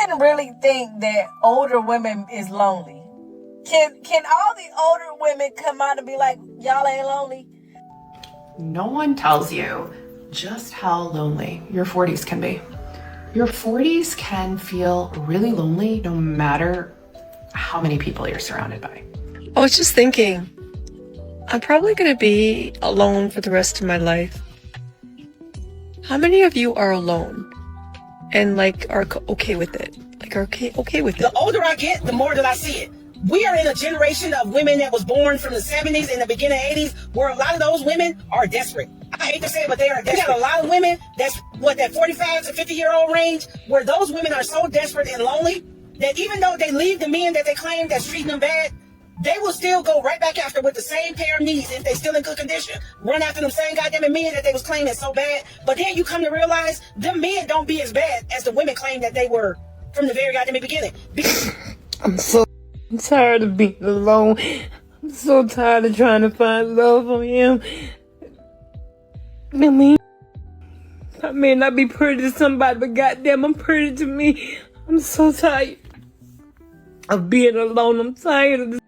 men really think that older women is lonely? Can all the older women come out and be like, y'all ain't lonely? No one tells you just how lonely your 40s can be. Your 40s can feel really lonely no matter how many people you're surrounded by. I was just thinking, I'm probably going to be alone for the rest of my life. How many of you are alone and are okay with it? Okay with it? The older I get, the more that I see it. We are in a generation of women that was born from the 70s and the beginning 80s, where a lot of those women are desperate. I hate to say it, but they are desperate. We got a lot of women that's that 45 to 50-year-old range, where those women are so desperate and lonely that even though they leave the men that they claim that's treating them bad, they will still go right back after with the same pair of knees if they still in good condition, run after them same goddamn men that they was claiming so bad. But then you come to realize them men don't be as bad as the women claim that they were from the very goddamn beginning. I'm so tired of being alone. I'm so tired of trying to find love from him. I may not be pretty to somebody, but goddamn, I'm pretty to me. I'm so tired of being alone. I'm tired of this.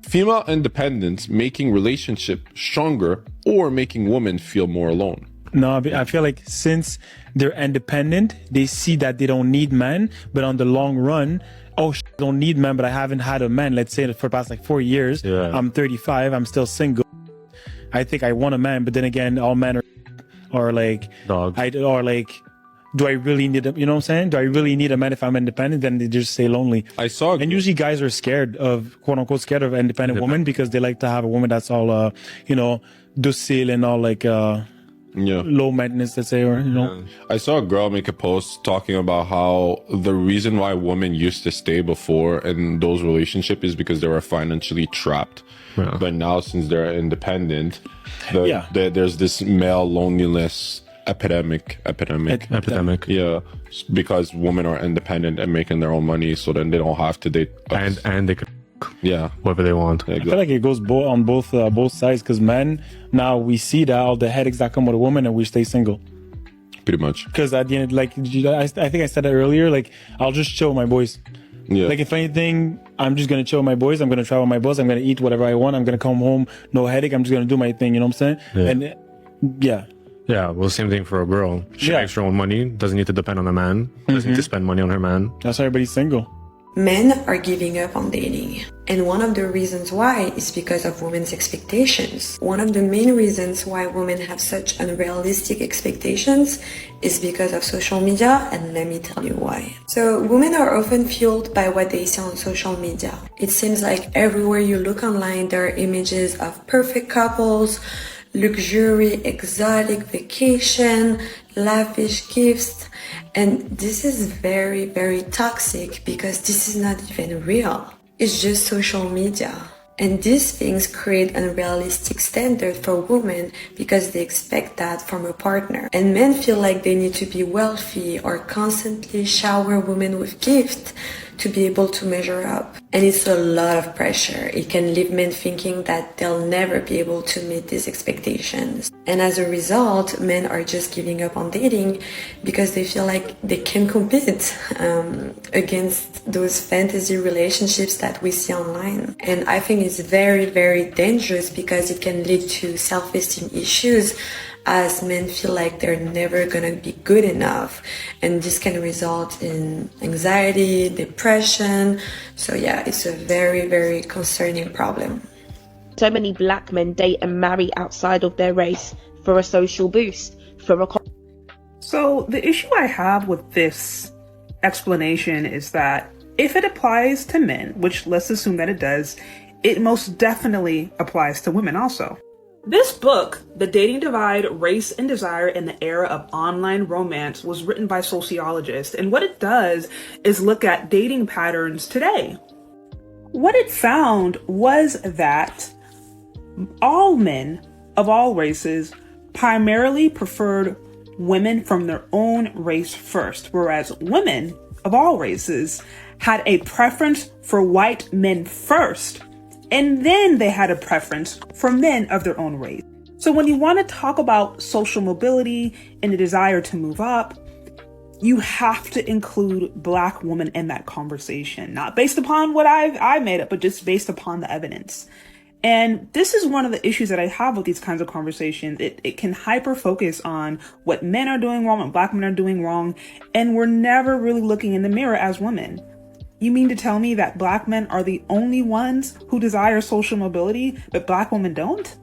Female independence making relationship stronger or making women feel more alone? No, I feel like since they're independent, they see that they don't need men, but on the long run, I don't need men, but I haven't had a man, let's say for the past 4 years. Yeah. I'm 35, I'm still single. I think I want a man, but then again, all men are dogs. Do I really need a, you know what I'm saying? Do I really need a man if I'm independent? Then they just stay lonely. And usually guys are scared of, quote unquote, scared of independent women because they like to have a woman that's all, docile and all low maintenance, let's say, or, I saw a girl make a post talking about how the reason why women used to stay before in those relationships is because they were financially trapped. Yeah. But now, since they're independent, there's this male loneliness epidemic. Yeah, because women are independent and making their own money, so then they don't have to date us. And they can whatever they want. Exactly. I feel like it goes on both sides, because men, now we see that all the headaches that come with a woman and we stay single. Pretty much. Because at the end, I think I said that earlier, I'll just chill with my boys. Yeah. If anything, I'm just going to chill with my boys. I'm going to travel with my boys. I'm going to eat whatever I want. I'm going to come home, no headache. I'm just going to do my thing. You know what I'm saying? Yeah. Yeah, well, same thing for a girl. She makes her own money, doesn't need to depend on a man, doesn't need to spend money on her man. That's why everybody's single. Men are giving up on dating. And one of the reasons why is because of women's expectations. One of the main reasons why women have such unrealistic expectations is because of social media, and let me tell you why. So women are often fueled by what they see on social media. It seems like everywhere you look online, there are images of perfect couples, luxury, exotic vacation, lavish gifts. And this is very, very toxic because this is not even real. It's just social media. And these things create unrealistic standards for women because they expect that from a partner. And men feel like they need to be wealthy or constantly shower women with gifts to be able to measure up. And it's a lot of pressure. It can leave men thinking that they'll never be able to meet these expectations. And as a result, men are just giving up on dating because they feel like they can compete against those fantasy relationships that we see online. And I think it's very, very dangerous because it can lead to self-esteem issues, as men feel like they're never gonna be good enough, and this can result in anxiety, depression. So yeah, it's a very, very concerning problem. So many black men date and marry outside of their race for a social boost, So the issue I have with this explanation is that if it applies to men, which let's assume that it does, it most definitely applies to women also. This book, The Dating Divide, Race and Desire in the Era of Online Romance, was written by sociologists, and what it does is look at dating patterns today. What it found was that all men of all races primarily preferred women from their own race first, whereas women of all races had a preference for white men first, and then they had a preference for men of their own race. So when you want to talk about social mobility and the desire to move up, you have to include Black women in that conversation, not based upon what I made up, but just based upon the evidence. And this is one of the issues that I have with these kinds of conversations. It can hyper focus on what men are doing wrong, what Black men are doing wrong, and we're never really looking in the mirror as women. You mean to tell me that Black men are the only ones who desire social mobility, but Black women don't?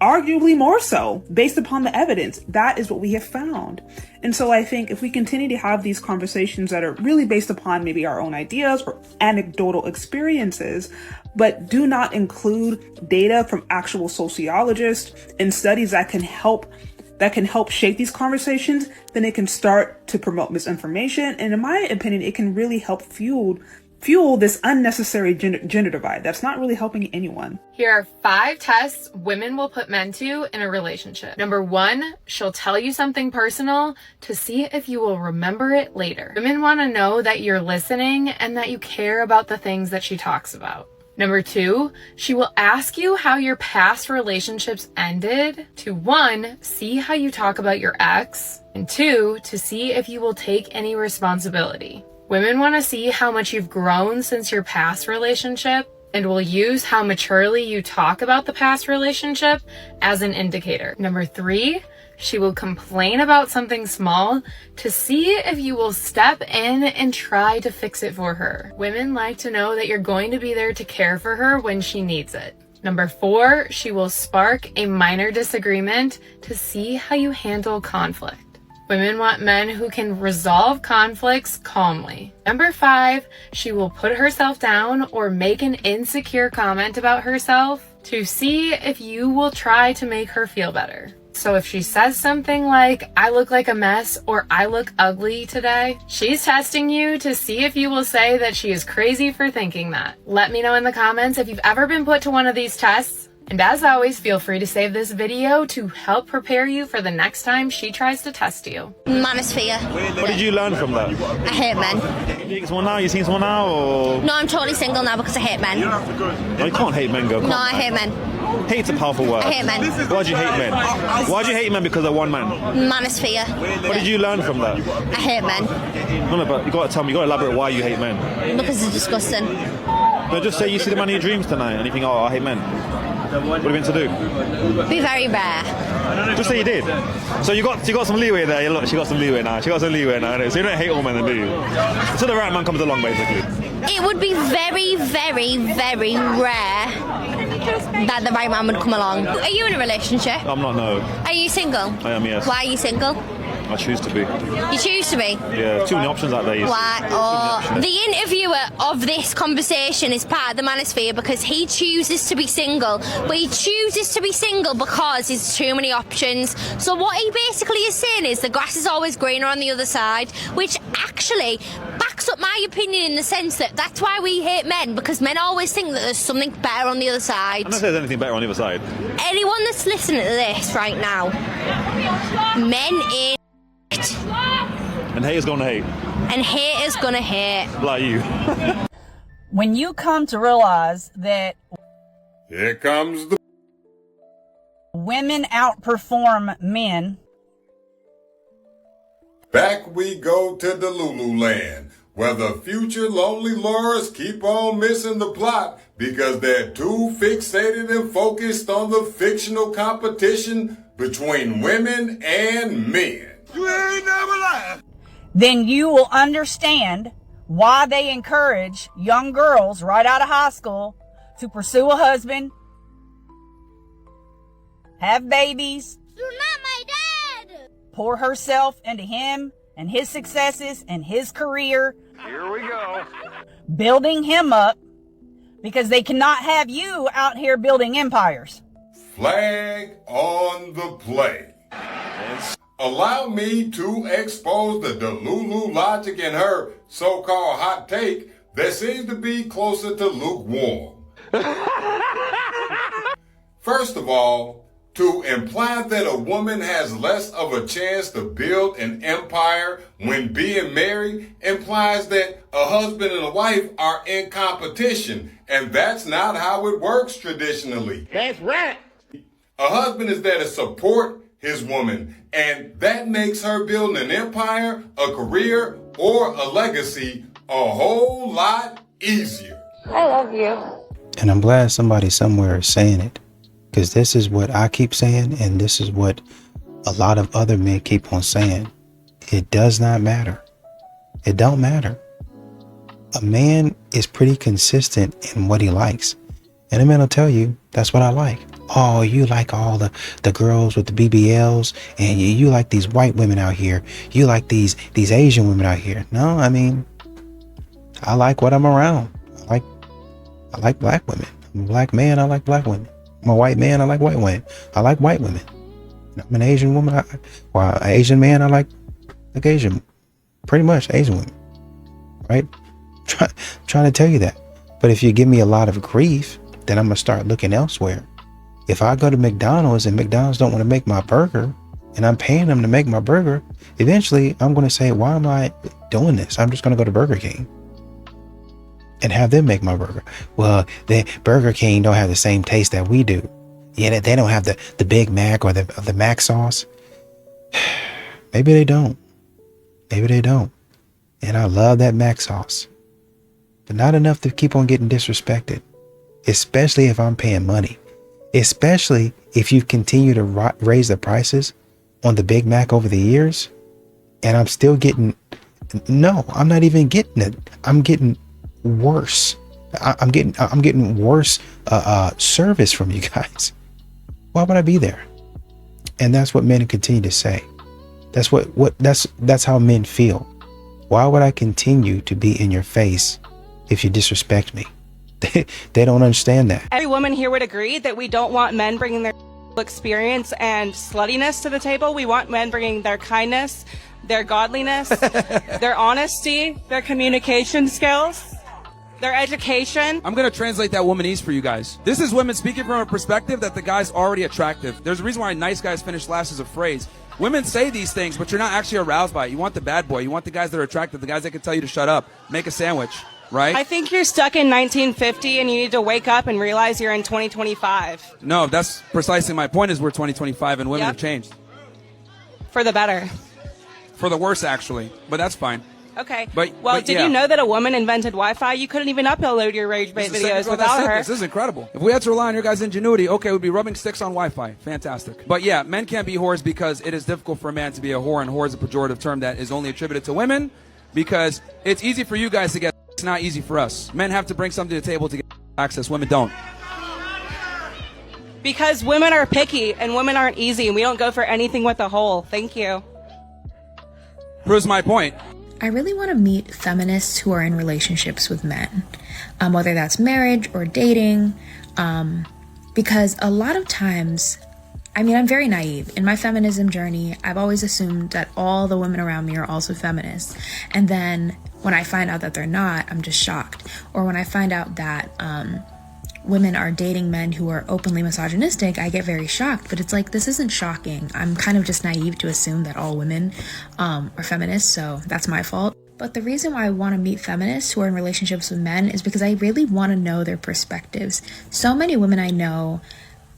Arguably more so, based upon the evidence. That is what we have found. And so I think if we continue to have these conversations that are really based upon maybe our own ideas or anecdotal experiences, but do not include data from actual sociologists and studies that can help shape these conversations, then it can start to promote misinformation. And in my opinion, it can really help fuel this unnecessary gender divide that's not really helping anyone. Here are 5 tests women will put men to in a relationship. Number 1, she'll tell you something personal to see if you will remember it later. Women want to know that you're listening and that you care about the things that she talks about. Number 2, she will ask you how your past relationships ended to 1, see how you talk about your ex, and 2, to see if you will take any responsibility. Women want to see how much you've grown since your past relationship and will use how maturely you talk about the past relationship as an indicator. Number 3, she will complain about something small to see if you will step in and try to fix it for her. Women like to know that you're going to be there to care for her when she needs it. Number 4, she will spark a minor disagreement to see how you handle conflict. Women want men who can resolve conflicts calmly. Number 5, she will put herself down or make an insecure comment about herself to see if you will try to make her feel better. So if she says something like, I look like a mess or I look ugly today, she's testing you to see if you will say that she is crazy for thinking that. Let me know in the comments if you've ever been put to one of these tests. And as always, feel free to save this video to help prepare you for the next time she tries to test you. Manosphere. What did you learn from that? I hate men. You think someone now? You seen someone now? Or? No, I'm totally single now because I hate men. No, you can't hate men, girl. No, I hate men. Hate's a powerful word. I hate men. Why do you hate men? Why do you hate men because of one man? Manosphere. What did you learn from that? I hate men. No, but you got to tell me. You got to elaborate why you hate men. Because it's disgusting. No, just say you see the man of your dreams tonight and you think, oh, I hate men. What have you been to do? Be very rare. Just say you did. So you got some leeway there. Look, she got some leeway now. So you don't hate all men, then, do you? So the right man comes along, basically. It would be very, very, very rare that the right man would come along. Are you in a relationship? I'm not, no. Are you single? I am, yes. Why are you single? I choose to be. You choose to be? Yeah, too many options out there. Why? Oh, the interviewer of this conversation is part of the manosphere because he chooses to be single, but he chooses to be single because there's too many options. So what he basically is saying is the grass is always greener on the other side, which actually backs up my opinion in the sense that that's why we hate men, because men always think that there's something better on the other side. I'm not saying there's anything better on the other side. Anyone that's listening to this right now, men in and haters gonna hate. And haters gonna hate. Like you. When you come to realize that here comes the women outperform men. Back we go to the Lulu land, where the future lonely lures keep on missing the plot because they're too fixated and focused on the fictional competition between women and men. You ain't never lied. Then you will understand why they encourage young girls right out of high school to pursue a husband, have babies. You're not my dad. Pour herself into him and his successes and his career. Here we go. Building him up because they cannot have you out here building empires. Flag on the play. Allow me to expose the Delulu logic in her so-called hot take that seems to be closer to lukewarm. First of all, to imply that a woman has less of a chance to build an empire when being married implies that a husband and a wife are in competition, and that's not how it works traditionally. That's right. A husband is there to support, his woman, and that makes her building an empire, a career, or a legacy a whole lot easier. I love you. And I'm glad somebody somewhere is saying it, because this is what I keep saying, and this is what a lot of other men keep on saying. It does not matter. It don't matter. A man is pretty consistent in what he likes. And a man will tell you, that's what I like. Oh, you like all the girls with the BBLs, and you like these white women out here. You like these Asian women out here. No, I mean, I like what I'm around. I like black women. I'm a black man, I like black women. I'm a white man, I like white women. I like white women. I'm an Asian woman, or an Asian man, I like Asian. Pretty much Asian women. Right? Trying to tell you that. But if you give me a lot of grief, then I'm going to start looking elsewhere. If I go to McDonald's and McDonald's don't want to make my burger, and I'm paying them to make my burger, eventually I'm going to say, why am I doing this? I'm just going to go to Burger King and have them make my burger. Well, Burger King don't have the same taste that we do. Yeah, they don't have the Big Mac or the Mac sauce. Maybe they don't. Maybe they don't. And I love that Mac sauce. But not enough to keep on getting disrespected. Especially if I'm paying money. Especially if you continue to raise the prices on the Big Mac over the years. And I'm still getting... No, I'm not even getting it. I'm getting worse. I'm getting worse service from you guys. Why would I be there? And that's what men continue to say. That's how men feel. Why would I continue to be in your face if you disrespect me? They don't understand that. Every woman here would agree that we don't want men bringing their experience and sluttiness to the table. We want men bringing their kindness, their godliness, their honesty, their communication skills, their education. I'm going to translate that womanese for you guys. This is women speaking from a perspective that the guy's already attractive. There's a reason why nice guys finish last as a phrase. Women say these things, but you're not actually aroused by it. You want the bad boy. You want the guys that are attractive, the guys that can tell you to shut up, make a sandwich, right? I think you're stuck in 1950 and you need to wake up and realize you're in 2025. No, that's precisely my point is we're 2025 and women have changed. For the better. For the worse, actually, but that's fine. Okay. But did you know that a woman invented Wi-Fi? You couldn't even upload your rage bait videos without her. This is incredible. If we had to rely on your guys' ingenuity, okay, we'd be rubbing sticks on Wi-Fi. Fantastic. But yeah, men can't be whores because it is difficult for a man to be a whore, and whore is a pejorative term that is only attributed to women because it's easy for you guys to get. It's not easy for us. Men have to bring something to the table to get access. Women don't. Because women are picky and women aren't easy, and we don't go for anything with a hole. Thank you. Proves my point. I really want to meet feminists who are in relationships with men, whether that's marriage or dating, because a lot of times, I mean, I'm very naive. In my feminism journey, I've always assumed that all the women around me are also feminists. And then when I find out that they're not, I'm just shocked. Or when I find out that women are dating men who are openly misogynistic, I get very shocked. But it's like, this isn't shocking. I'm kind of just naive to assume that all women are feminists, so that's my fault. But the reason why I want to meet feminists who are in relationships with men is because I really want to know their perspectives. So many women I know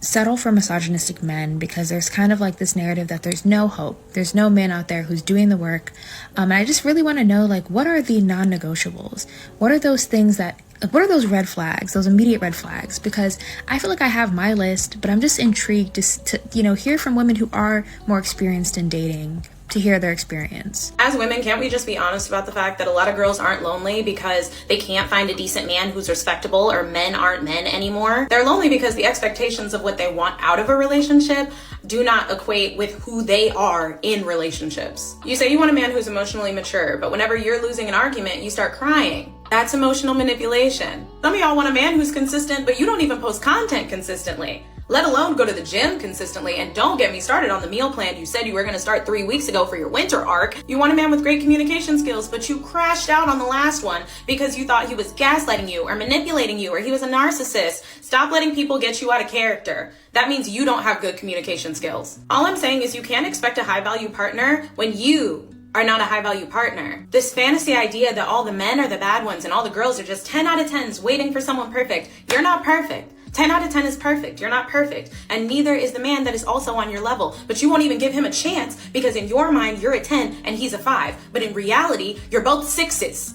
settle for misogynistic men because there's kind of like this narrative that there's no hope. There's no man out there who's doing the work. And I just really want to know, like, what are the non-negotiables? What are those things that... what are those red flags, those immediate red flags? Because I feel like I have my list, but I'm just intrigued to hear from women who are more experienced in dating, to hear their experience. As women, can't we just be honest about the fact that a lot of girls aren't lonely because they can't find a decent man who's respectable, or men aren't men anymore? They're lonely because the expectations of what they want out of a relationship do not equate with who they are in relationships. You say you want a man who's emotionally mature, but whenever you're losing an argument, you start crying. That's emotional manipulation. Some of y'all want a man who's consistent, but you don't even post content consistently, let alone go to the gym consistently. And don't get me started on the meal plan you said you were going to start 3 weeks ago for your winter arc. You want a man with great communication skills, but you crashed out on the last one because you thought he was gaslighting you or manipulating you or he was a narcissist. Stop letting people get you out of character. That means you don't have good communication skills. All I'm saying is you can't expect a high value partner when you are not a high value partner. This fantasy idea that all the men are the bad ones and all the girls are just 10 out of 10s waiting for someone perfect. You're not perfect. 10 out of 10 is perfect. You're not perfect. And neither is the man that is also on your level. But you won't even give him a chance because in your mind, you're a 10 and he's a 5. But in reality, you're both 6s.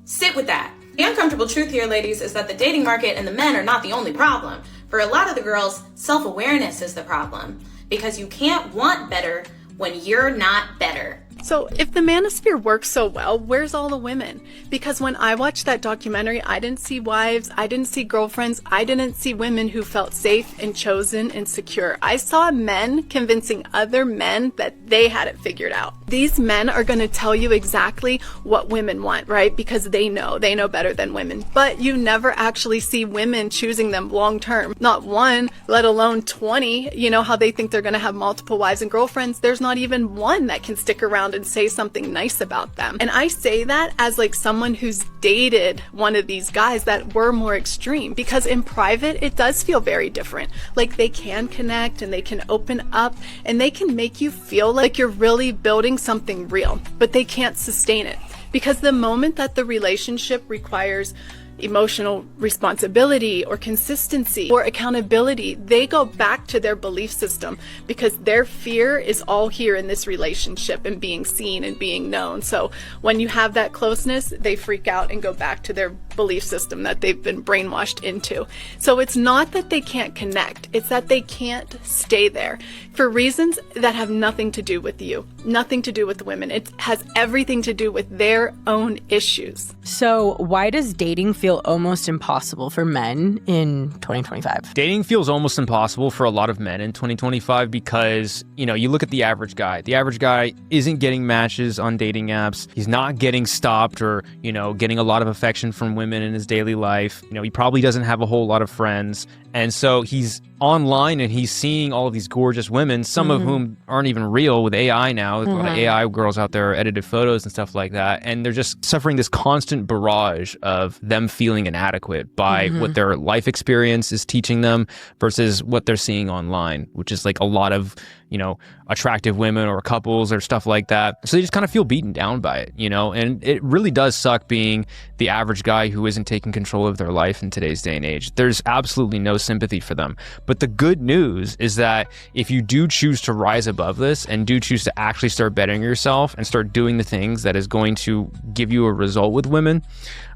Sit with that. The uncomfortable truth here, ladies, is that the dating market and the men are not the only problem. For a lot of the girls, self-awareness is the problem. Because you can't want better when you're not better. So if the manosphere works so well, where's all the women? Because when I watched that documentary, I didn't see wives, I didn't see girlfriends, I didn't see women who felt safe and chosen and secure. I saw men convincing other men that they had it figured out. These men are going to tell you exactly what women want, right? Because they know better than women. But you never actually see women choosing them long term. Not one, let alone 20. You know how they think they're going to have multiple wives and girlfriends. There's not even one that can stick around and say something nice about them. And I say that as like someone who's dated one of these guys that were more extreme, because in private it does feel very different. Like they can connect and they can open up and they can make you feel like you're really building something real, but they can't sustain it. Because the moment that the relationship requires emotional responsibility or consistency or accountability, they go back to their belief system because their fear is all here in this relationship and being seen and being known. So when you have that closeness, they freak out and go back to their belief system that they've been brainwashed into. So it's not that they can't connect, it's that they can't stay there for reasons that have nothing to do with you, nothing to do with women. It has everything to do with their own issues. So why does dating feel almost impossible for men in 2025? Dating feels almost impossible for a lot of men in 2025 because, you know, you look at the average guy. The average guy isn't getting matches on dating apps. He's not getting stopped or, you know, getting a lot of affection from women in his daily life. You know, he probably doesn't have a whole lot of friends. And so he's online and he's seeing all of these gorgeous women, some of whom aren't even real with AI now. There's a lot of AI girls out there, edited photos and stuff like that. And they're just suffering this constant barrage of them feeling inadequate by what their life experience is teaching them versus what they're seeing online, which is like a lot of, you know, attractive women or couples or stuff like that. So they just kind of feel beaten down by it, you know, and it really does suck being the average guy who isn't taking control of their life in today's day and age. There's absolutely no sympathy for them. But the good news is that if you do choose to rise above this and do choose to actually start bettering yourself and start doing the things that is going to give you a result with women,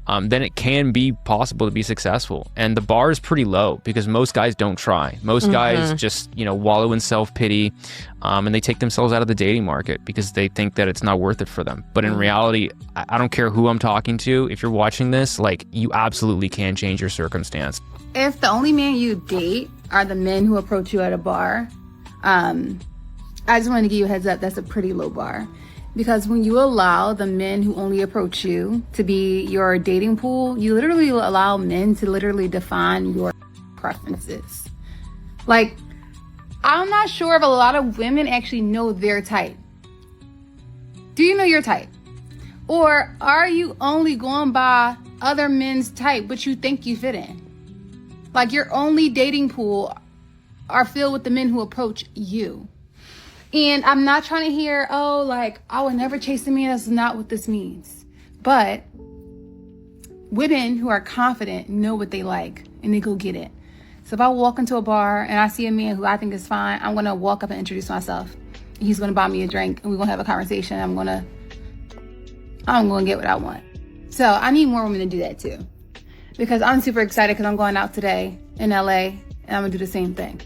then it can be possible to be successful. And the bar is pretty low because most guys don't try. Most guys just, you know, wallow in self-pity and they take themselves out of the dating market because they think that it's not worth it for them. But in reality, I don't care who I'm talking to. If you're watching this, like, you absolutely can change your circumstance. If the only men you date are the men who approach you at a bar, I just want to give you a heads up, that's a pretty low bar. Because when you allow the men who only approach you to be your dating pool, you literally allow men to literally define your preferences. Like, I'm not sure if a lot of women actually know their type. Do you know your type? Or are you only going by other men's type, but you think you fit in? Like, your only dating pool are filled with the men who approach you. And I'm not trying to hear, oh, like, I would never chase a man. That's not what this means. But women who are confident know what they like and they go get it. So if I walk into a bar and I see a man who I think is fine, I'm going to walk up and introduce myself. He's going to buy me a drink and we're going to have a conversation. I'm going to get what I want. So I need more women to do that too. Because I'm super excited because I'm going out today in LA and I'm going to do the same thing.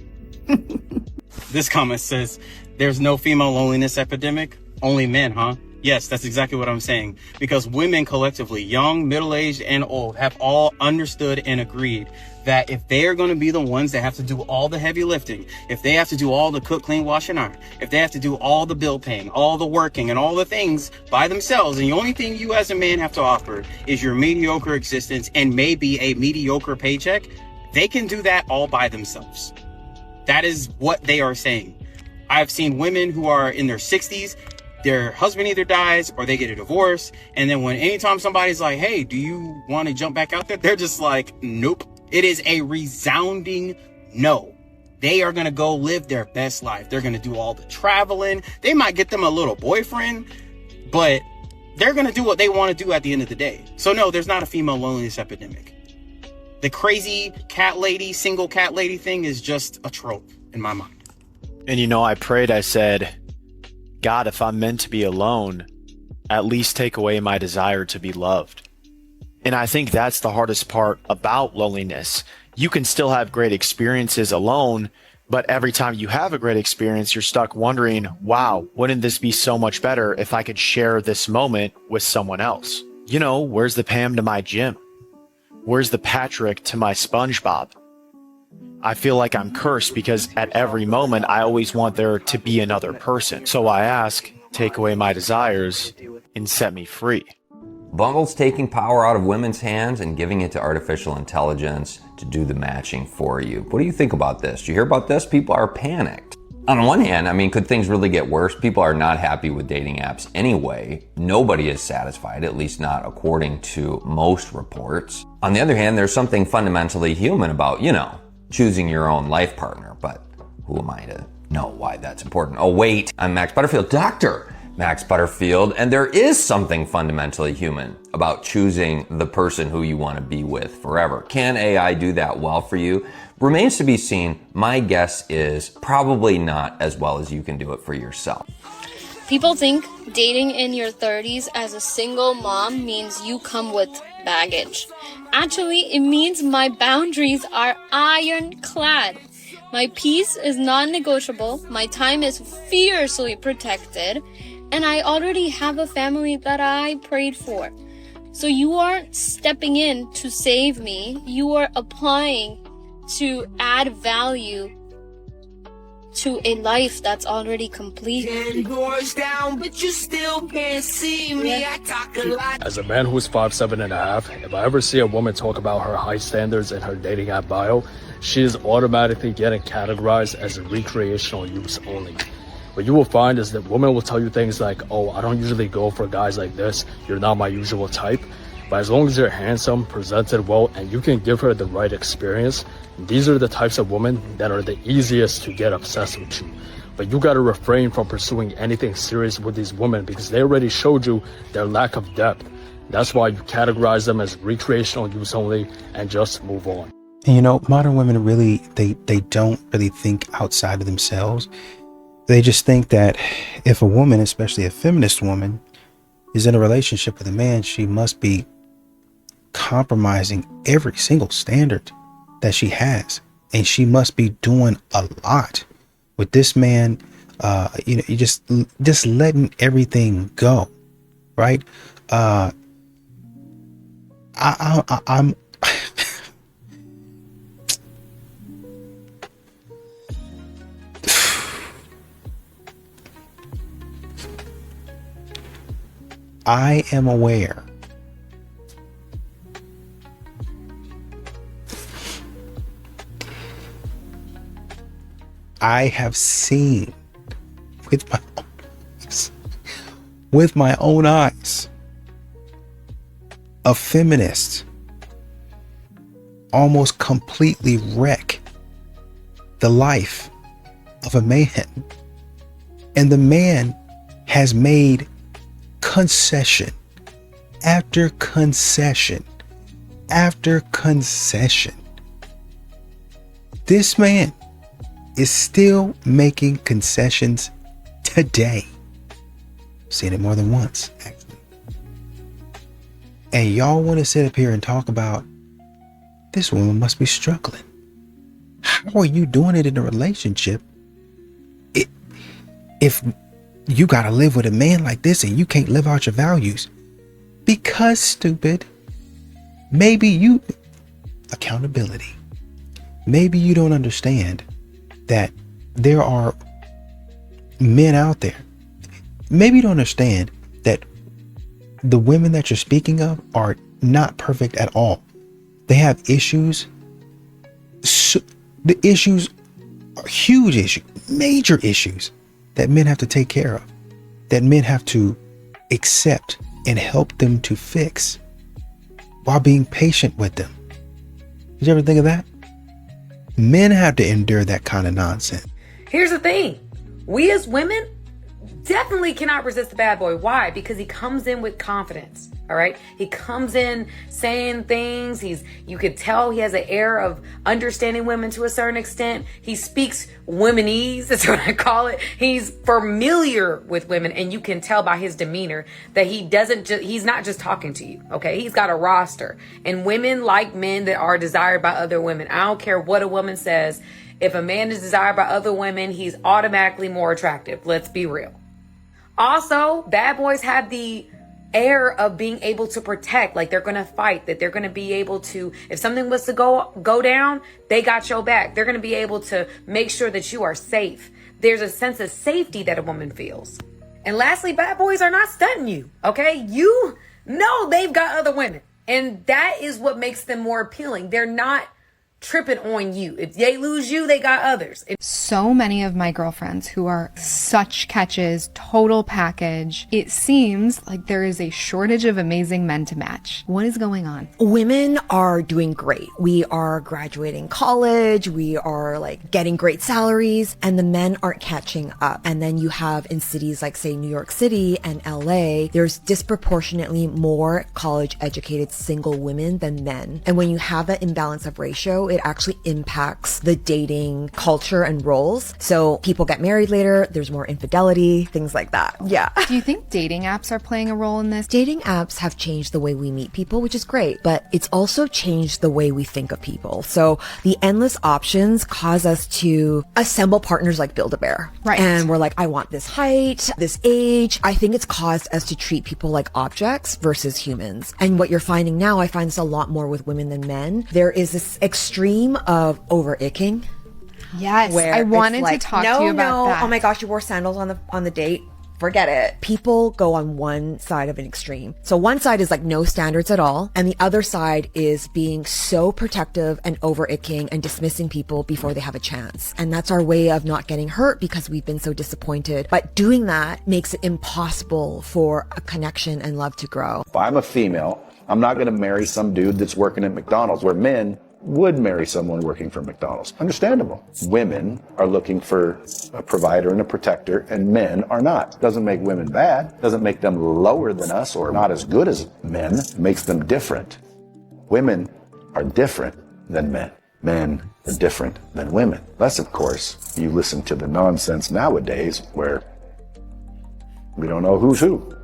This comment says, there's no female loneliness epidemic, only men, huh? Yes, that's exactly what I'm saying. Because women collectively, young, middle-aged, and old, have all understood and agreed that if they are going to be the ones that have to do all the heavy lifting, if they have to do all the cook, clean, wash, and iron, if they have to do all the bill paying, all the working, and all the things by themselves, and the only thing you as a man have to offer is your mediocre existence and maybe a mediocre paycheck, they can do that all by themselves. That is what they are saying. I've seen women who are in their 60s, their husband either dies or they get a divorce. And then anytime somebody's like, hey, do you want to jump back out there? They're just like, nope. It is a resounding no. They are going to go live their best life. They're going to do all the traveling. They might get them a little boyfriend, but they're going to do what they want to do at the end of the day. So no, there's not a female loneliness epidemic. The crazy cat lady, single cat lady thing is just a trope in my mind. And I prayed, I said, God, if I'm meant to be alone, at least take away my desire to be loved. And I think that's the hardest part about loneliness. You can still have great experiences alone, but every time you have a great experience, you're stuck wondering, wow, wouldn't this be so much better if I could share this moment with someone else? Where's the Pam to my Jim? Where's the Patrick to my SpongeBob? I feel like I'm cursed because at every moment, I always want there to be another person. So I ask, take away my desires and set me free. Bumble's taking power out of women's hands and giving it to artificial intelligence to do the matching for you. What do you think about this? Do you hear about this? People are panicked. On one hand, could things really get worse? People are not happy with dating apps anyway. Nobody is satisfied, at least not according to most reports. On the other hand, there's something fundamentally human about, choosing your own life partner. But who am I to know why that's important? Oh, wait, I'm Max Butterfield, Dr. Max Butterfield, and there is something fundamentally human about choosing the person who you want to be with forever. Can AI do that well for you? Remains to be seen. My guess is probably not as well as you can do it for yourself. People think dating in your 30s as a single mom means you come with baggage. Actually, it means my boundaries are ironclad. My peace is non-negotiable, my time is fiercely protected, and I already have a family that I prayed for. So you aren't stepping in to save me, you are applying to add value to a life that's already complete. 10 doors down, but you still can't see me. I talk a lot. As a man who's 5'7.5", if I ever see a woman talk about her high standards in her dating app bio, she is automatically getting categorized as a recreational use only. What you will find is that women will tell you things like, oh, I don't usually go for guys like this, you're not my usual type. But as long as you're handsome, presented well, and you can give her the right experience, these are the types of women that are the easiest to get obsessed with you. But you gotta refrain from pursuing anything serious with these women because they already showed you their lack of depth. That's why you categorize them as recreational use only and just move on. And modern women really, they don't really think outside of themselves. They just think that if a woman, especially a feminist woman, is in a relationship with a man, she must be compromising every single standard that she has, and she must be doing a lot with this man. You just letting everything go, right? I'm I am aware I have seen with my own eyes a feminist almost completely wreck the life of a man, and the man has made concession after concession after concession. This man is still making concessions today. Seen it more than once, actually. And y'all want to sit up here and talk about this woman must be struggling. How are you doing it in a relationship if you got to live with a man like this and you can't live out your values? Because, stupid, maybe you, accountability, maybe you don't understand that there are men out there. Maybe you don't understand that the women that you're speaking of are not perfect at all. They have issues. So the issues are huge issues, major issues that men have to take care of, that men have to accept and help them to fix while being patient with them. Did you ever think of that? Men have to endure that kind of nonsense. Here's the thing. We as women, definitely cannot resist the bad boy. Why? Because he comes in with confidence. All right. He comes in saying things. You could tell he has an air of understanding women to a certain extent. He speaks womenese. That's what I call it. He's familiar with women, and you can tell by his demeanor that he's not just talking to you. Okay. He's got a roster, and women like men that are desired by other women. I don't care what a woman says. If a man is desired by other women, he's automatically more attractive. Let's be real. Also, bad boys have the air of being able to protect, like they're going to fight, that they're going to be able to, if something was to go down, they got your back. They're going to be able to make sure that you are safe. There's a sense of safety that a woman feels. And lastly, bad boys are not stunting you. Okay. You know they've got other women, and that is what makes them more appealing. They're not tripping on you. If they lose you, they got others. So many of my girlfriends who are such catches, total package, it seems like there is a shortage of amazing men to match. What is going on? Women are doing great. We are graduating college. We are like getting great salaries, and the men aren't catching up. And then you have in cities like say New York City and LA, there's disproportionately more college educated single women than men. And when you have that imbalance of ratio, it actually impacts the dating culture and roles. So people get married later, there's more infidelity, things like that. Yeah. Do you think dating apps are playing a role in this? Dating apps have changed the way we meet people, which is great, but it's also changed the way we think of people. So the endless options cause us to assemble partners like Build-A-Bear. Right. And we're like, I want this height, this age. I think it's caused us to treat people like objects versus humans. And what you're finding now, I find this a lot more with women than men. There is this extreme of over-icking. Yes, where I wanted like, to talk to you about that. Oh my gosh, you wore sandals on the date. Forget it. People go on one side of an extreme. So one side is like no standards at all, and the other side is being so protective and over-icking and dismissing people before they have a chance. And that's our way of not getting hurt because we've been so disappointed. But doing that makes it impossible for a connection and love to grow. If I'm a female, I'm not going to marry some dude that's working at McDonald's, where men would marry someone working for McDonald's. Understandable. Women are looking for a provider and a protector, and men are not. Doesn't make women bad. Doesn't make them lower than us or not as good as men. It makes them different. Women are different than men. Men are different than women. Unless, of course, you listen to the nonsense nowadays where we don't know who's who.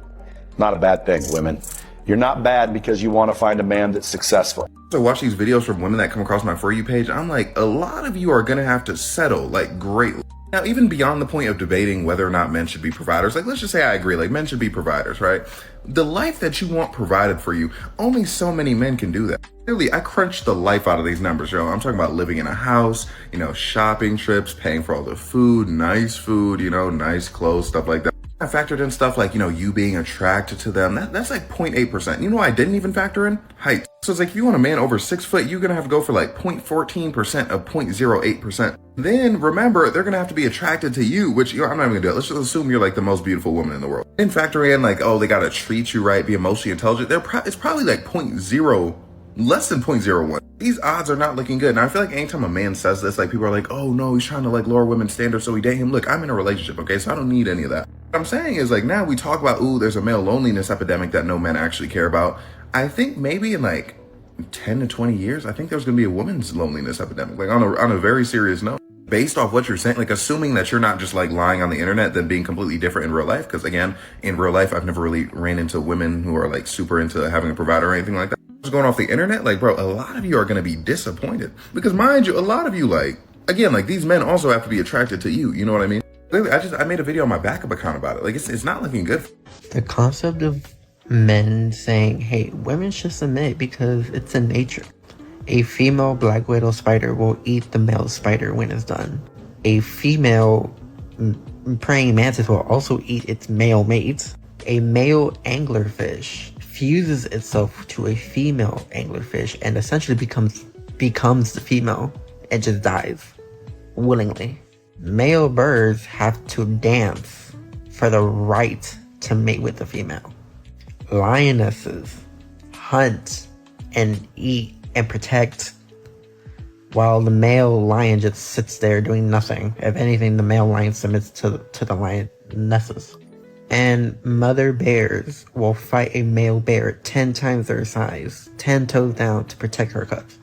Not a bad thing, women. You're not bad because you want to find a man that's successful. I watch these videos from women that come across my For You page. I'm like, a lot of you are going to have to settle like great. Now, even beyond the point of debating whether or not men should be providers, like let's just say I agree, like men should be providers, right? The life that you want provided for you, only so many men can do that. Clearly, I crunched the life out of these numbers, yo. I'm talking about living in a house, shopping trips, paying for all the food, nice, nice clothes, stuff like that. I factored in stuff like, you being attracted to them. That's like 0.8%. You know what I didn't even factor in? Height. So it's like, if you want a man over 6 foot, you're going to have to go for like 0.14% of 0.08%. Then remember, they're going to have to be attracted to you, which, I'm not even going to do it. Let's just assume you're like the most beautiful woman in the world. Then factor in like, oh, they got to treat you right, be emotionally intelligent. It's probably like less than 0.01. These odds are not looking good. And I feel like anytime a man says this, like people are like, oh no, he's trying to like lower women's standards so we date him. Look, I'm in a relationship, okay? So I don't need any of that. What I'm saying is like now we talk about, there's a male loneliness epidemic that no men actually care about. I think maybe in like 10 to 20 years, I think there's going to be a woman's loneliness epidemic, like on a very serious note. Based off what you're saying, like assuming that you're not just like lying on the internet, then being completely different in real life. Because again, in real life, I've never really ran into women who are like super into having a provider or anything like that. Just going off the internet, like bro, a lot of you are going to be disappointed because mind you, a lot of you like these men also have to be attracted to you. You know what I mean? I made a video on my backup account about it. Like it's not looking good. The concept of men saying, hey, women should submit because it's in nature. A female black widow spider will eat the male spider when it's done. A female praying mantis will also eat its male mates. A male anglerfish fuses itself to a female anglerfish and essentially becomes the female and just dies willingly. Male birds have to dance for the right to mate with the female. Lionesses hunt and eat and protect while the male lion just sits there doing nothing. If anything, the male lion submits to the Nessus. And mother bears will fight a male bear 10 times their size, 10 toes down to protect her cubs.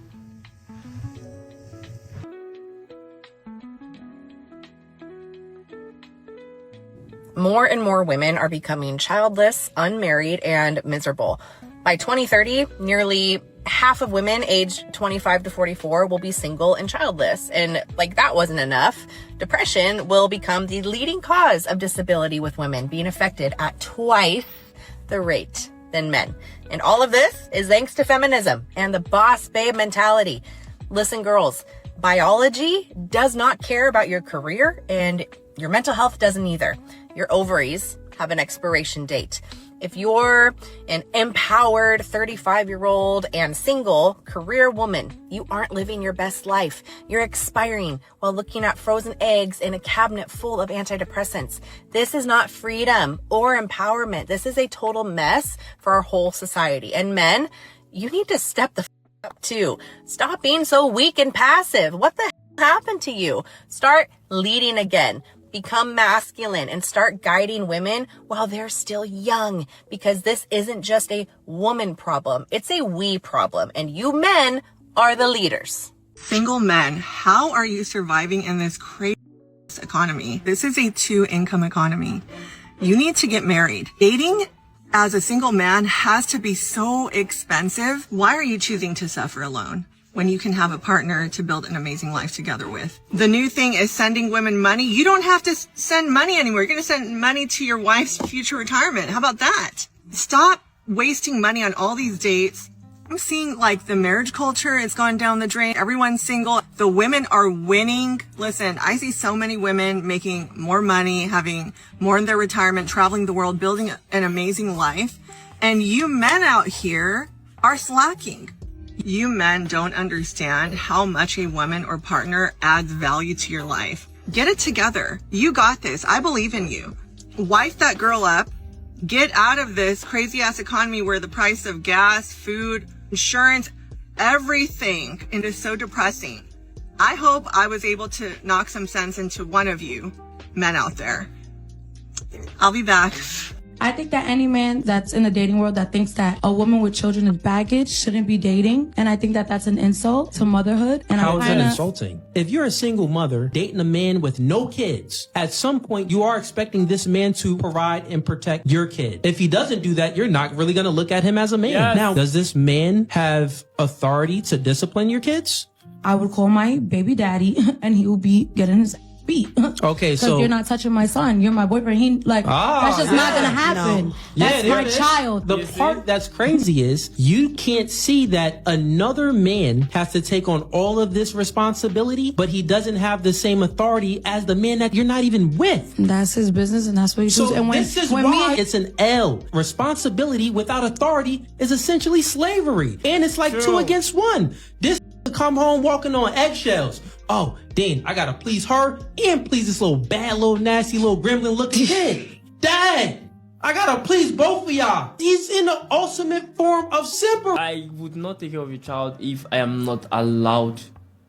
More and more women are becoming childless, unmarried, and miserable. By 2030, nearly half of women aged 25 to 44 will be single and childless. And like that wasn't enough, depression will become the leading cause of disability, with women being affected at twice the rate than men. And all of this is thanks to feminism and the boss babe mentality. Listen, girls, biology does not care about your career, and your mental health doesn't either. Your ovaries have an expiration date. If you're an empowered 35-year-old and single career woman, you aren't living your best life. You're expiring while looking at frozen eggs in a cabinet full of antidepressants. This is not freedom or empowerment. This is a total mess for our whole society. And men, you need to step the up too. Stop being so weak and passive. What the happened to you? Start leading again. Become masculine and start guiding women while they're still young, because this isn't just a woman problem. It's a we problem, and you men are the leaders. Single men, how are you surviving in this crazy economy? This is a 2-income economy. You need to get married. Dating as a single man has to be so expensive. Why are you choosing to suffer alone when you can have a partner to build an amazing life together with? The new thing is sending women money. You don't have to send money anymore. You're going to send money to your wife's future retirement. How about that? Stop wasting money on all these dates. I'm seeing like the marriage culture has gone down the drain. Everyone's single. The women are winning. Listen, I see so many women making more money, having more in their retirement, traveling the world, building an amazing life. And you men out here are slacking. You men don't understand how much a woman or partner adds value to your life. Get it together. You got this. I believe in you. Wife that girl up. Get out of this crazy ass economy where the price of gas, food, insurance, everything, it is so depressing. I hope I was able to knock some sense into one of you men out there. I'll be back. I think that any man that's in the dating world that thinks that a woman with children is baggage shouldn't be dating. And I think that that's an insult to motherhood. And How is that insulting? If you're a single mother dating a man with no kids, at some point you are expecting this man to provide and protect your kid. If he doesn't do that, you're not really going to look at him as a man. Yes. Now, does this man have authority to discipline your kids? I would call my baby daddy and he would be getting his beat. Okay, so you're not touching my son. You're my boyfriend. That's just not gonna happen. No. That's my child. The part that's crazy is you can't see that another man has to take on all of this responsibility, but he doesn't have the same authority as the man that you're not even with. That's his business, and that's what he does. And this is why it's an L. Responsibility without authority is essentially slavery, and it's like 2 against 1. This come home walking on eggshells. Oh, Dean, I gotta please her and please this little bad, little nasty, little gremlin looking kid. Dad, I gotta please both of y'all. He's in the ultimate form of simper. I would not take care of your child if I am not allowed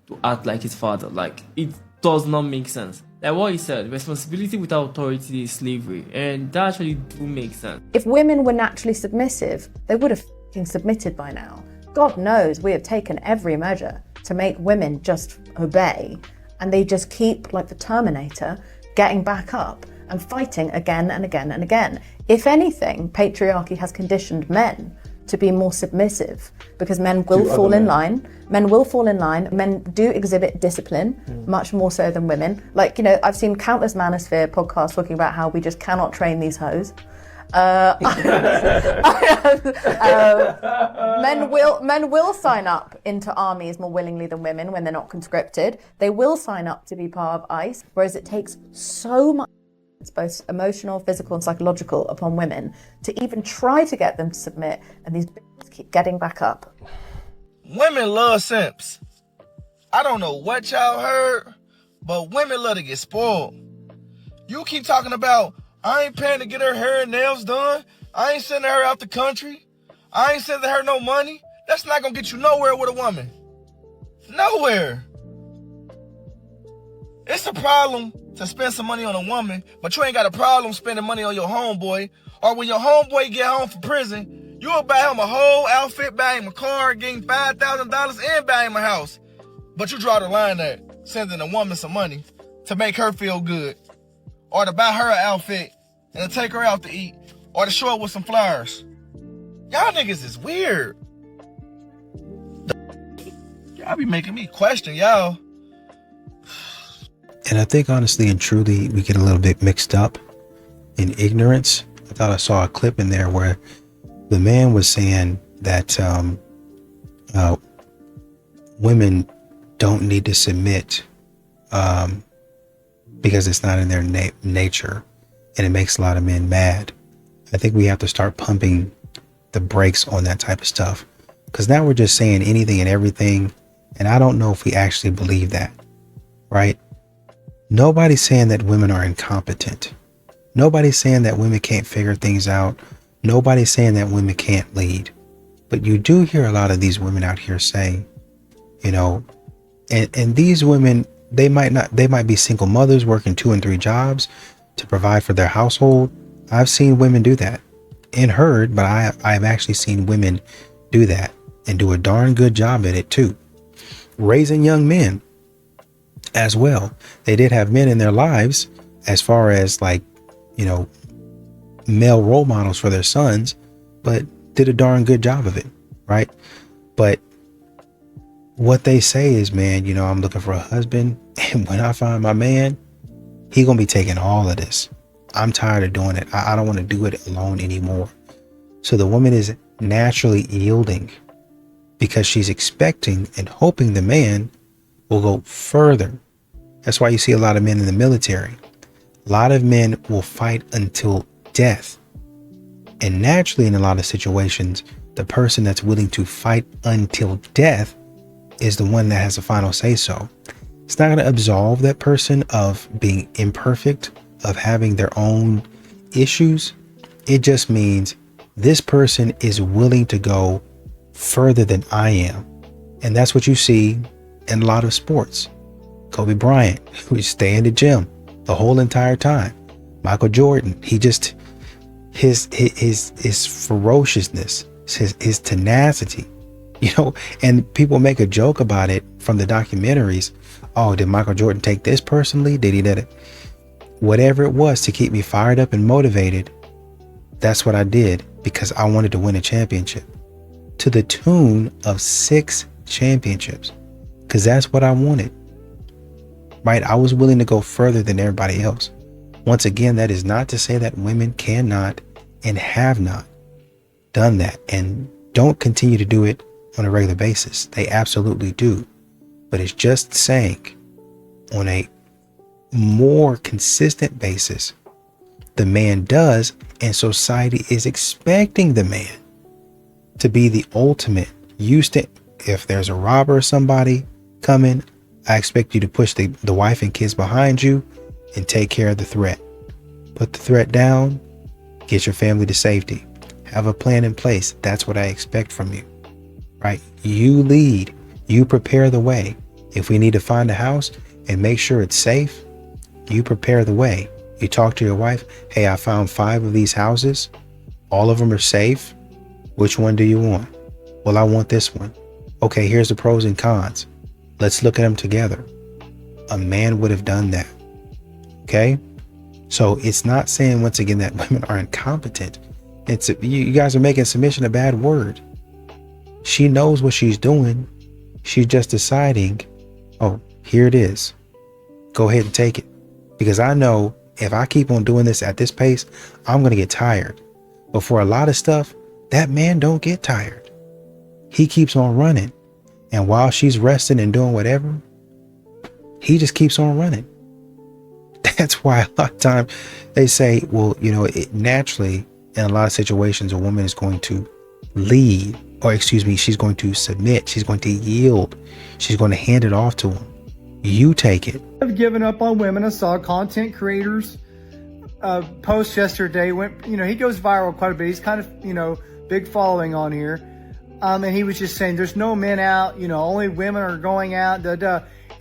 to act like his father. Like, it does not make sense. Like what he said, responsibility without authority is slavery. And that actually do make sense. If women were naturally submissive, they would have f***ing submitted by now. God knows we have taken every measure to make women just obey, and they just keep, like the Terminator, getting back up and fighting again and again and again. If anything, patriarchy has conditioned men to be more submissive, because men will fall in line. Men will fall in line. Men do exhibit discipline much more so than women. Like, you know, I've seen countless Manosphere podcasts talking about how we just cannot train these hoes. Men will sign up into armies more willingly than women when they're not conscripted. They will sign up to be part of ICE, whereas it takes so much, it's both emotional, physical, and psychological upon women to even try to get them to submit, and these bitches keep getting back up. Women love simps. I don't know what y'all heard, but women love to get spoiled. You keep talking about, I ain't paying to get her hair and nails done. I ain't sending her out the country. I ain't sending her no money. That's not gonna get you nowhere with a woman. Nowhere. It's a problem to spend some money on a woman, but you ain't got a problem spending money on your homeboy. Or when your homeboy get home from prison, you will buy him a whole outfit, buy him a car, get him $5,000 and buy him a house. But you draw the line at sending a woman some money to make her feel good. Or to buy her an outfit and to take her out to eat. Or to show up with some flowers. Y'all niggas is weird. Y'all be making me question y'all. And I think honestly and truly, we get a little bit mixed up in ignorance. I thought I saw a clip in there where the man was saying that women don't need to submit because it's not in their nature, and it makes a lot of men mad. I think we have to start pumping the brakes on that type of stuff, because now we're just saying anything and everything, and I don't know if we actually believe that, right? Nobody's saying that women are incompetent. Nobody's saying that women can't figure things out. Nobody's saying that women can't lead. But you do hear a lot of these women out here say, you know, and these women, they might be single mothers working 2 and 3 jobs to provide for their household. I've seen women do that and heard, but I've actually seen women do that and do a darn good job at it too. Raising young men as well. They did have men in their lives as far as like, you know, male role models for their sons, but did a darn good job of it, right? But what they say is, man, you know, I'm looking for a husband, and when I find my man, he gonna be taking all of this. I'm tired of doing it. I don't want to do it alone anymore. So the woman is naturally yielding because she's expecting and hoping the man will go further. That's why you see a lot of men in the military. A lot of men will fight until death. And naturally, in a lot of situations, the person that's willing to fight until death is the one that has the final say so. It's not going to absolve that person of being imperfect, of having their own issues. It just means this person is willing to go further than I am. And that's what you see in a lot of sports. Kobe Bryant, who would stay in the gym the whole entire time. Michael Jordan, he just, his ferociousness, his tenacity, you know, and people make a joke about it from the documentaries. Oh, did Michael Jordan take this personally? Did he let it? Whatever it was to keep me fired up and motivated, that's what I did because I wanted to win a championship to the tune of 6 championships because that's what I wanted. Right? I was willing to go further than everybody else. Once again, that is not to say that women cannot and have not done that and don't continue to do it on a regular basis. They absolutely do. But it's just saying on a more consistent basis, the man does, and society is expecting the man to be the ultimate. If there's a robber or somebody coming, I expect you to push the wife and kids behind you and take care of the threat. Put the threat down, get your family to safety. Have a plan in place. That's what I expect from you, right? You lead, you prepare the way. If we need to find a house and make sure it's safe, you prepare the way. You talk to your wife, hey, I found 5 of these houses. All of them are safe. Which one do you want? Well, I want this one. Okay, here's the pros and cons. Let's look at them together. A man would have done that. Okay? So it's not saying, once again, that women are incompetent. You guys are making submission a bad word. She knows what she's doing. She's just deciding, oh, here it is. Go ahead and take it. Because I know if I keep on doing this at this pace, I'm going to get tired. But for a lot of stuff, that man don't get tired. He keeps on running. And while she's resting and doing whatever, he just keeps on running. That's why a lot of times they say, well, you know, naturally, in a lot of situations, a woman is going to lead, or excuse me, she's going to submit. She's going to yield. She's going to hand it off to him. You take it. I've given up on women. I saw content creators post yesterday. He goes viral quite a bit. He's kind of, big following on here. And he was just saying there's no men out, only women are going out.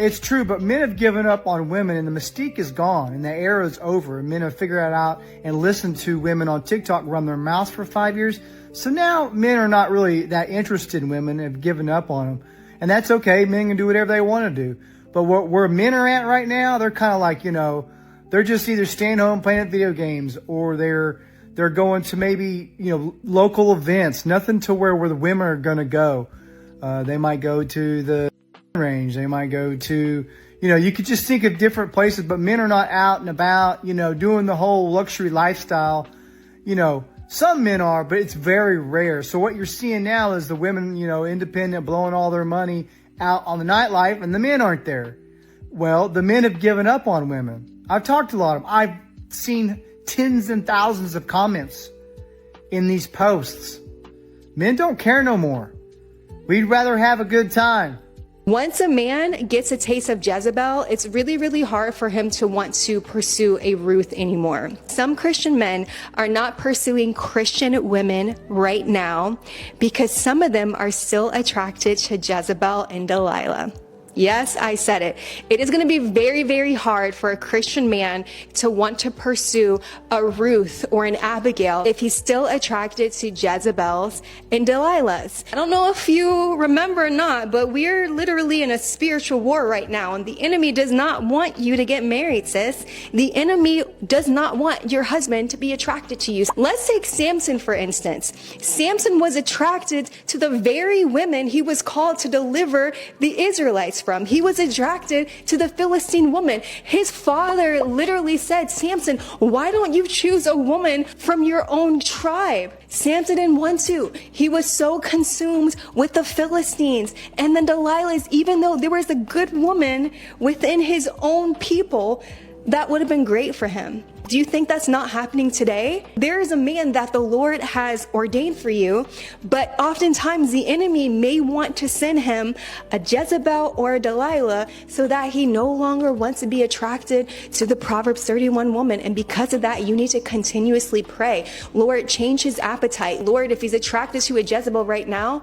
It's true, but men have given up on women and the mystique is gone and the era is over. And men have figured it out and listened to women on TikTok run their mouths for 5 years. So now men are not really that interested in women and have given up on them. And that's okay. Men can do whatever they want to do. But where men are at right now, they're kind of like, they're just either staying home playing video games or they're going to maybe, local events, nothing to where the women are going to go. They might go to the range. They might go to, you could just think of different places, but men are not out and about, doing the whole luxury lifestyle. Some men are, but it's very rare. So what you're seeing now is the women, independent, blowing all their money out on the nightlife, and the men aren't there. Well, the men have given up on women. I've talked to a lot of them. I've seen tens and thousands of comments in these posts. Men don't care no more. We'd rather have a good time. Once a man gets a taste of Jezebel, it's really, really hard for him to want to pursue a Ruth anymore. Some Christian men are not pursuing Christian women right now because some of them are still attracted to Jezebel and Delilah. Yes, I said it. It is going to be very, very hard for a Christian man to want to pursue a Ruth or an Abigail if he's still attracted to Jezebels and Delilahs. I don't know if you remember or not, but we're literally in a spiritual war right now, and the enemy does not want you to get married, sis. The enemy does not want your husband to be attracted to you. Let's take Samson, for instance. Samson was attracted to the very women he was called to deliver the Israelites from. He was attracted to the Philistine woman. His father literally said, Samson, why don't you choose a woman from your own tribe? Samson didn't want to. He was so consumed with the Philistines and the Delilahs, even though there was a good woman within his own people that would have been great for him. Do you think that's not happening today? There is a man that the Lord has ordained for you, but oftentimes the enemy may want to send him a Jezebel or a Delilah so that he no longer wants to be attracted to the Proverbs 31 woman. And because of that, you need to continuously pray. Lord, change his appetite. Lord, if he's attracted to a Jezebel right now,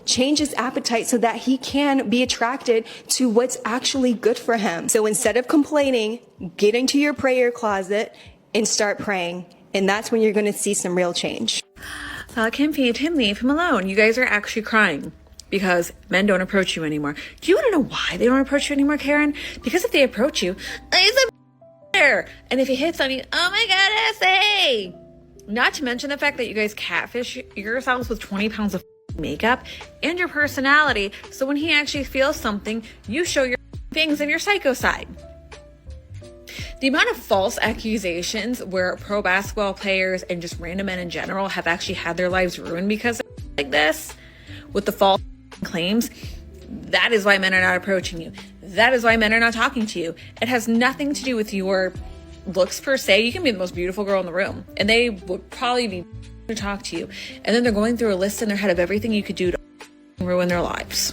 change his appetite so that he can be attracted to what's actually good for him. So instead of complaining, get into your prayer closet and start praying. And that's when you're going to see some real change. Kim, feed him, leave him alone. You guys are actually crying because men don't approach you anymore. Do you want to know why they don't approach you anymore, Karen? Because if they approach you, he's a there. And if he hits on you, oh my God, essay. Not to mention the fact that you guys catfish yourselves with 20 pounds of makeup and your personality, so when he actually feels something, you show your things and your psycho side. The amount of false accusations where pro basketball players and just random men in general have actually had their lives ruined because of like this, with the false claims, that is why men are not approaching you. That is why men are not talking to you. It has nothing to do with your looks per se. You can be the most beautiful girl in the room and they would probably be to talk to you, and then they're going through a list in their head of everything you could do to ruin their lives.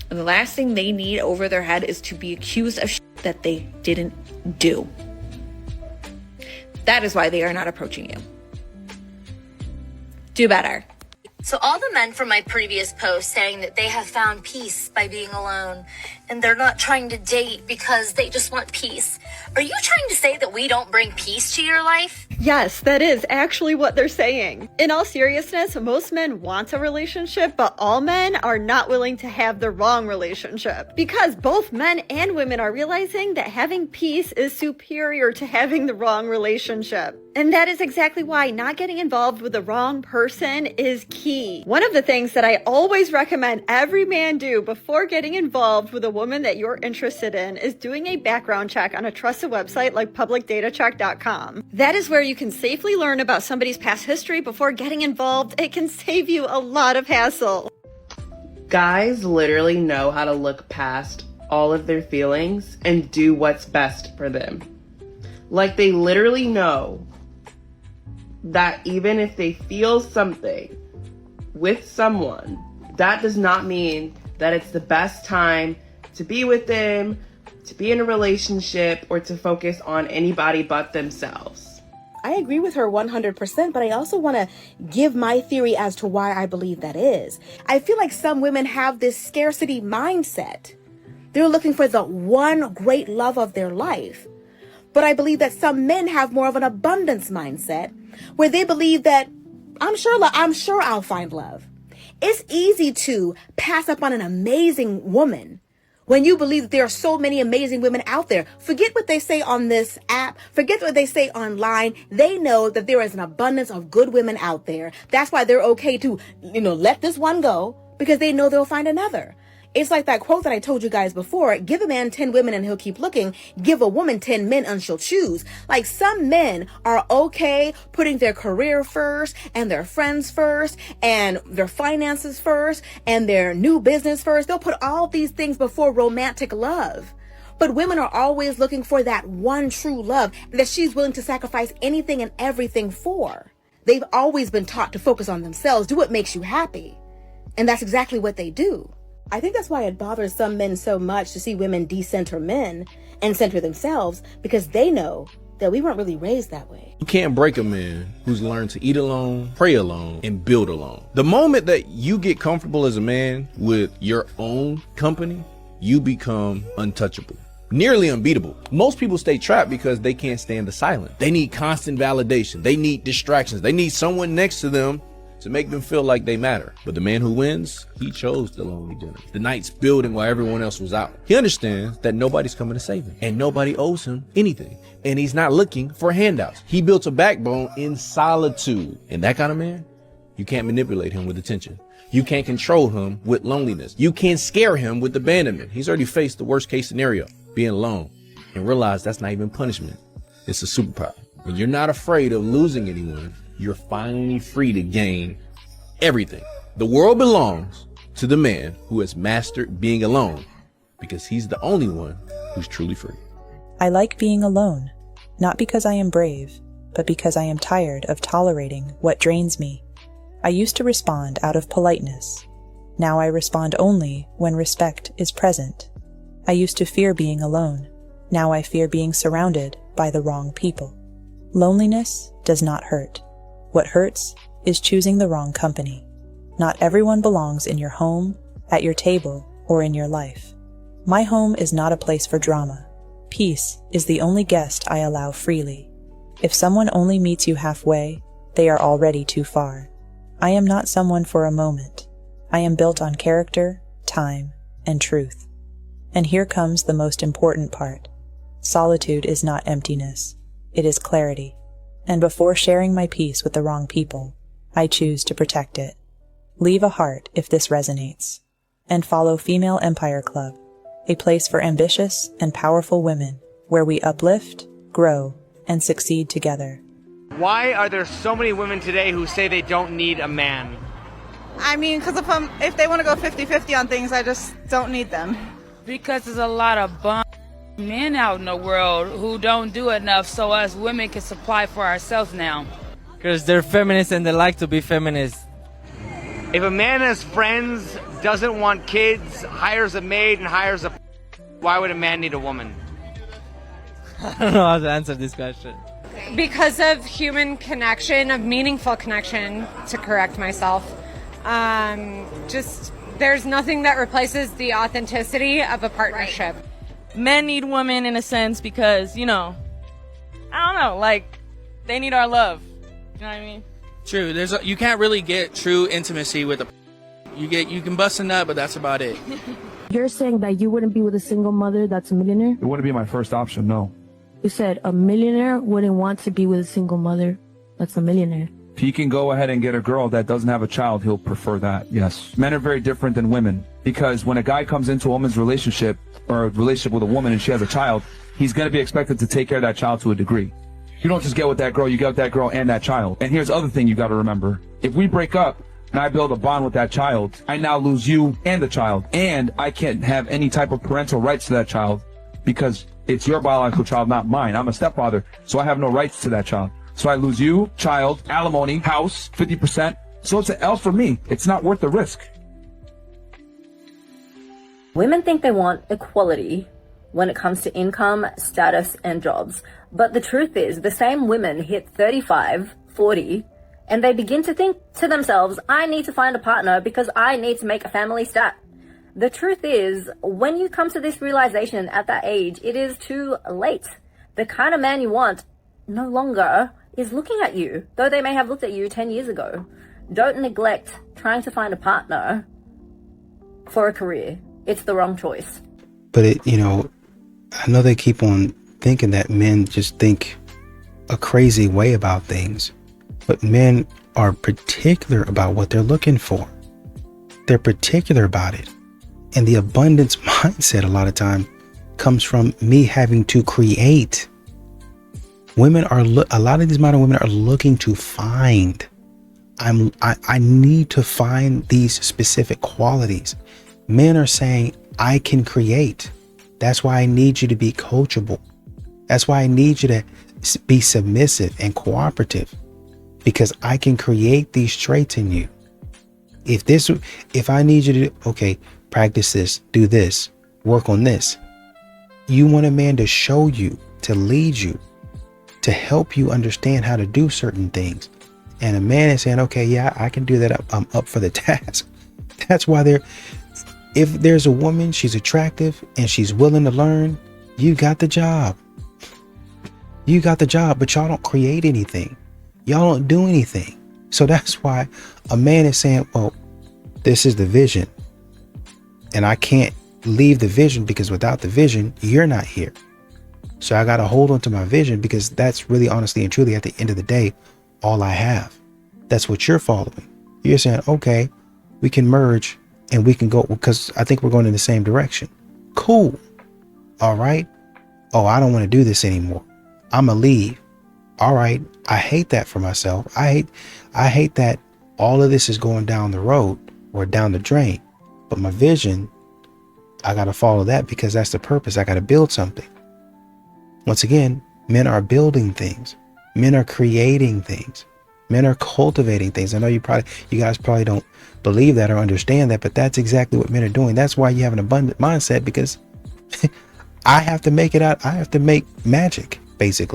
And the last thing they need over their head is to be accused of shit that they didn't do. That is why they are not approaching you. Do better. So all the men from my previous post saying that they have found peace by being alone and they're not trying to date because they just want peace. Are you trying to say that we don't bring peace to your life? Yes, that is actually what they're saying. In all seriousness, most men want a relationship, but all men are not willing to have the wrong relationship. Because both men and women are realizing that having peace is superior to having the wrong relationship. And that is exactly why not getting involved with the wrong person is key. One of the things that I always recommend every man do before getting involved with a woman that you're interested in is doing a background check on a trusted website like publicdatacheck.com. That is where you can safely learn about somebody's past history before getting involved. It can save you a lot of hassle. Guys literally know how to look past all of their feelings and do what's best for them. Like they literally know that even if they feel something with someone, that does not mean that it's the best time to be with them, to be in a relationship, or to focus on anybody but themselves. I agree with her 100%, but I also want to give my theory as to why I believe that is. I feel like some women have this scarcity mindset They're looking for the one great love of their life. But I believe that some men have more of an abundance mindset where they believe that I'm sure I'll find love. It's easy to pass up on an amazing woman when you believe that there are so many amazing women out there. Forget what they say on this app. Forget what they say online. They know that there is an abundance of good women out there. That's why they're okay to, let this one go, because they know they'll find another. It's like that quote that I told you guys before. Give a man 10 women and he'll keep looking. Give a woman 10 men and she'll choose. Like, some men are okay putting their career first and their friends first and their finances first and their new business first. They'll put all these things before romantic love. But women are always looking for that one true love that she's willing to sacrifice anything and everything for. They've always been taught to focus on themselves, do what makes you happy. And that's exactly what they do. I think that's why it bothers some men so much to see women decenter men and center themselves, because they know that we weren't really raised that way. You can't break a man who's learned to eat alone, pray alone, and build alone. The moment that you get comfortable as a man with your own company, you become untouchable. Nearly unbeatable. Most people stay trapped because they can't stand the silence. They need constant validation. They need distractions. They need someone next to them to make them feel like they matter. But the man who wins, he chose the lonely dinner, the nights building while everyone else was out. He understands that nobody's coming to save him and nobody owes him anything. And he's not looking for handouts. He built a backbone in solitude. And that kind of man, you can't manipulate him with attention. You can't control him with loneliness. You can't scare him with abandonment. He's already faced the worst case scenario, being alone, and realize that's not even punishment. It's a superpower. When you're not afraid of losing anyone, you're finally free to gain everything. The world belongs to the man who has mastered being alone, because he's the only one who's truly free. I like being alone, not because I am brave, but because I am tired of tolerating what drains me. I used to respond out of politeness. Now I respond only when respect is present. I used to fear being alone. Now I fear being surrounded by the wrong people. Loneliness does not hurt. What hurts is choosing the wrong company. Not everyone belongs in your home, at your table, or in your life. My home is not a place for drama. Peace is the only guest I allow freely. If someone only meets you halfway, they are already too far. I am not someone for a moment. I am built on character, time, and truth. And here comes the most important part. Solitude is not emptiness. It is clarity. And before sharing my peace with the wrong people, I choose to protect it. Leave a heart if this resonates. And follow Female Empire Club, a place for ambitious and powerful women where we uplift, grow, and succeed together. Why are there so many women today who say they don't need a man? I mean, because if they want to go 50-50 on things, I just don't need them. Because there's a lot of men out in the world who don't do enough, so us women can supply for ourselves now. Because they're feminists and they like to be feminists. If a man has friends, doesn't want kids, hires a maid and hires why would a man need a woman? I don't know how to answer this question. Because of human connection, of meaningful connection, to correct myself. There's nothing that replaces the authenticity of a partnership. Men need women in a sense because, I don't know, like, they need our love. You know what I mean? True. You can't really get true intimacy with you can bust a nut, but that's about it. You're saying that you wouldn't be with a single mother that's a millionaire? It wouldn't be my first option, no. You said a millionaire wouldn't want to be with a single mother that's a millionaire. If he can go ahead and get a girl that doesn't have a child, he'll prefer that, yes. Men are very different than women, because when a guy comes into a woman's relationship, or a relationship with a woman and she has a child, he's going to be expected to take care of that child to a degree. You don't just get with that girl, you get with that girl and that child. And here's the other thing you got to remember. If we break up and I build a bond with that child, I now lose you and the child. And I can't have any type of parental rights to that child because it's your biological child, not mine. I'm a stepfather, so I have no rights to that child. So I lose you, child, alimony, house, 50%. So it's an L for me. It's not worth the risk. Women think they want equality when it comes to income, status, and jobs. But the truth is, the same women hit 35, 40, and they begin to think to themselves, I need to find a partner because I need to make a family stat. The truth is, when you come to this realization at that age, it is too late. The kind of man you want no longer is looking at you, though they may have looked at you 10 years ago. Don't neglect trying to find a partner for a career. It's the wrong choice. But I know they keep on thinking that men just think a crazy way about things, but men are particular about what they're looking for. They're particular about it. And the abundance mindset a lot of time comes from me having to create. A lot of these modern women are looking to find. I need to find these specific qualities. Men are saying, I can create. That's why I need you to be coachable. That's why I need you to be submissive and cooperative, because I can create these traits in you. If I need you to, okay, practice this, do this, work on this. You want a man to show you, to lead you, to help you understand how to do certain things. And a man is saying, okay, yeah, I can do that. I'm up for the task. That's why if there's a woman, she's attractive and she's willing to learn, you got the job. You got the job, but y'all don't create anything. Y'all don't do anything. So that's why a man is saying, well, this is the vision. And I can't leave the vision, because without the vision, you're not here. So I got to hold on to my vision, because that's really, honestly and truly, at the end of the day, all I have. That's what you're following. You're saying, okay, we can merge and we can go, because I think we're going in the same direction. Cool. All right. Oh, I don't want to do this anymore. I'm gonna leave. All right. I hate that for myself. I hate that all of this is going down the road or down the drain. But my vision, I got to follow that, because that's the purpose. I got to build something. Once again, men are building things. Men are creating things. Men are cultivating things. I know you guys probably don't believe that or understand that, but that's exactly what men are doing. That's why you have an abundant mindset, because I have to make it out. I have to make magic, basically.